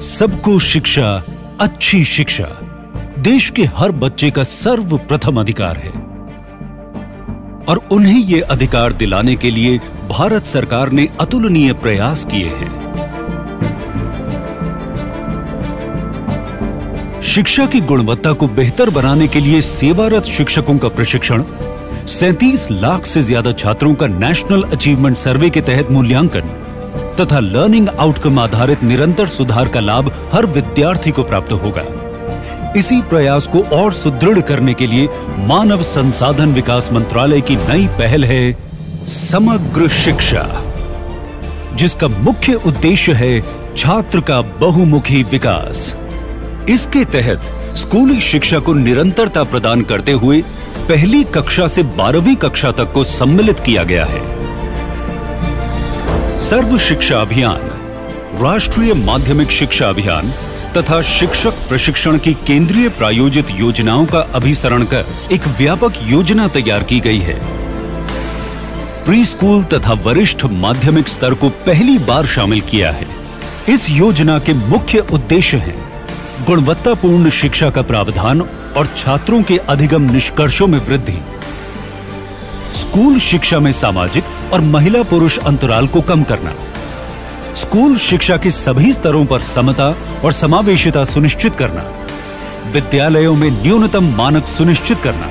सबको शिक्षा, अच्छी शिक्षा देश के हर बच्चे का सर्वप्रथम अधिकार है और उन्हें ये अधिकार दिलाने के लिए भारत सरकार ने अतुलनीय प्रयास किए हैं। शिक्षा की गुणवत्ता को बेहतर बनाने के लिए सेवारत शिक्षकों का प्रशिक्षण, 37 लाख से ज्यादा छात्रों का नेशनल अचीवमेंट सर्वे के तहत मूल्यांकन तथा लर्निंग आउटकम आधारित निरंतर सुधार का लाभ हर विद्यार्थी को प्राप्त होगा। इसी प्रयास को और सुदृढ़ करने के लिए मानव संसाधन विकास मंत्रालय की नई पहल है समग्र शिक्षा, जिसका मुख्य उद्देश्य है छात्र का बहुमुखी विकास। इसके तहत स्कूली शिक्षा को निरंतरता प्रदान करते हुए पहली कक्षा से 12वीं कक्षा तक को सम्मिलित किया गया है। सर्व शिक्षा अभियान, राष्ट्रीय माध्यमिक शिक्षा अभियान तथा शिक्षक प्रशिक्षण की केंद्रीय प्रायोजित योजनाओं का अभिसरण कर एक व्यापक योजना तैयार की गई है। प्री स्कूल तथा वरिष्ठ माध्यमिक स्तर को पहली बार शामिल किया है। इस योजना के मुख्य उद्देश्य हैं गुणवत्तापूर्ण शिक्षा का प्रावधान और छात्रों के अधिगम निष्कर्षों में वृद्धि, स्कूल शिक्षा में सामाजिक और महिला पुरुष अंतराल को कम करना, स्कूल शिक्षा के सभी स्तरों पर समता और समावेशिता सुनिश्चित करना, विद्यालयों में न्यूनतम मानक सुनिश्चित करना,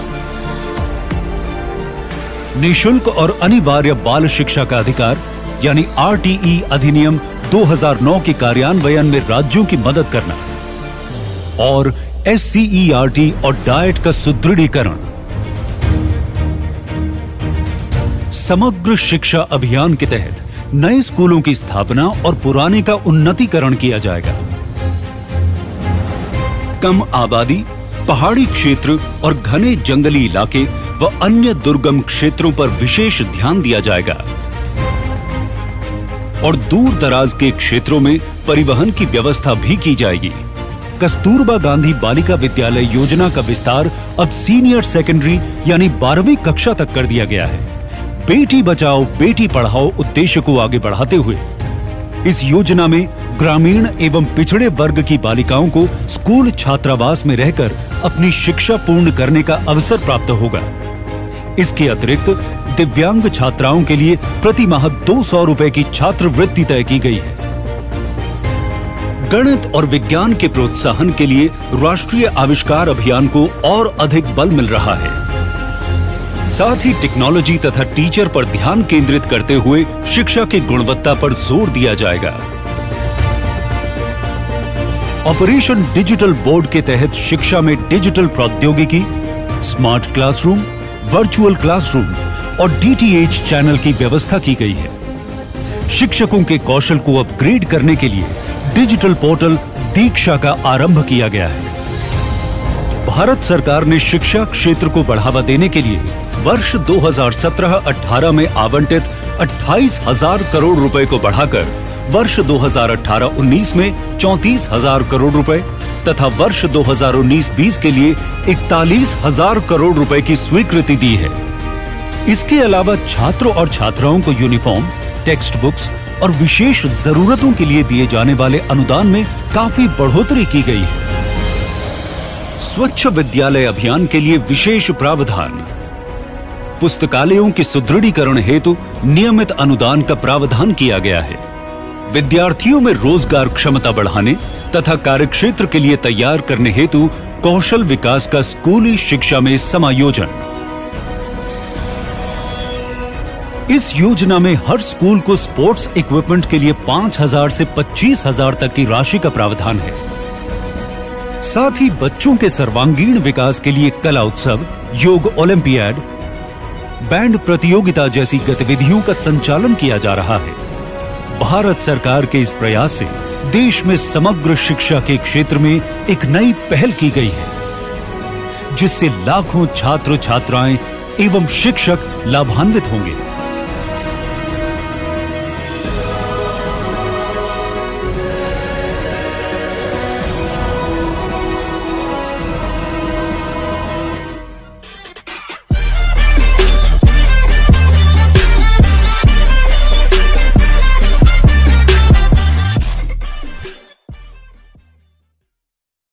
निःशुल्क और अनिवार्य बाल शिक्षा का अधिकार यानी RTE अधिनियम 2009 के कार्यान्वयन में राज्यों की मदद करना और SCERT और डाइट का सुदृढ़ीकरण। समग्र शिक्षा अभियान के तहत नए स्कूलों की स्थापना और पुराने का उन्नतीकरण किया जाएगा। कम आबादी, पहाड़ी क्षेत्र और घने जंगली इलाके व अन्य दुर्गम क्षेत्रों पर विशेष ध्यान दिया जाएगा और दूर दराज के क्षेत्रों में परिवहन की व्यवस्था भी की जाएगी। कस्तूरबा गांधी बालिका विद्यालय योजना का विस्तार अब सीनियर सेकेंडरी यानी 12वीं कक्षा तक कर दिया गया है। बेटी बचाओ बेटी पढ़ाओ उद्देश्य को आगे बढ़ाते हुए इस योजना में ग्रामीण एवं पिछड़े वर्ग की बालिकाओं को स्कूल छात्रावास में रहकर अपनी शिक्षा पूर्ण करने का अवसर प्राप्त होगा। इसके अतिरिक्त दिव्यांग छात्राओं के लिए प्रति माह 200 रुपए की छात्रवृत्ति तय की गई है। गणित और विज्ञान के प्रोत्साहन के लिए राष्ट्रीय आविष्कार अभियान को और अधिक बल मिल रहा है। साथ ही टेक्नोलॉजी तथा टीचर पर ध्यान केंद्रित करते हुए शिक्षा की गुणवत्ता पर जोर दिया जाएगा। ऑपरेशन डिजिटल बोर्ड के तहत शिक्षा में डिजिटल प्रौद्योगिकी, स्मार्ट क्लासरूम, वर्चुअल क्लासरूम और DTH चैनल की व्यवस्था की गई है। शिक्षकों के कौशल को अपग्रेड करने के लिए डिजिटल पोर्टल दीक्षा का आरंभ किया गया है। भारत सरकार ने शिक्षा क्षेत्र को बढ़ावा देने के लिए वर्ष 2017-18 में आवंटित 28,000 करोड़ रुपए को बढ़ाकर वर्ष 2018-19 में 34,000 करोड़ रुपए तथा वर्ष 2019-20 के लिए 41,000 करोड़ रुपए की स्वीकृति दी है। इसके अलावा छात्रों और छात्राओं को यूनिफॉर्म, टेक्स्ट बुक्स और विशेष जरूरतों के लिए दिए जाने वाले अनुदान में काफी बढ़ोतरी की गई है। स्वच्छ विद्यालय अभियान के लिए विशेष प्रावधान, पुस्तकालयों के सुदृढ़ीकरण हेतु नियमित अनुदान का प्रावधान किया गया है। विद्यार्थियों में रोजगार क्षमता बढ़ाने तथा कार्यक्षेत्र के लिए तैयार करने हेतु कौशल विकास का स्कूली शिक्षा में समायोजन। इस योजना में हर स्कूल को स्पोर्ट्स इक्विपमेंट के लिए 5,000 से 25,000 तक की राशि का प्रावधान है। साथ ही बच्चों के सर्वांगीण विकास के लिए कला उत्सव, योग ओलंपियाड, बैंड प्रतियोगिता जैसी गतिविधियों का संचालन किया जा रहा है। भारत सरकार के इस प्रयास से देश में समग्र शिक्षा के क्षेत्र में एक नई पहल की गई है, जिससे लाखों छात्र छात्राएं एवं शिक्षक लाभान्वित होंगे।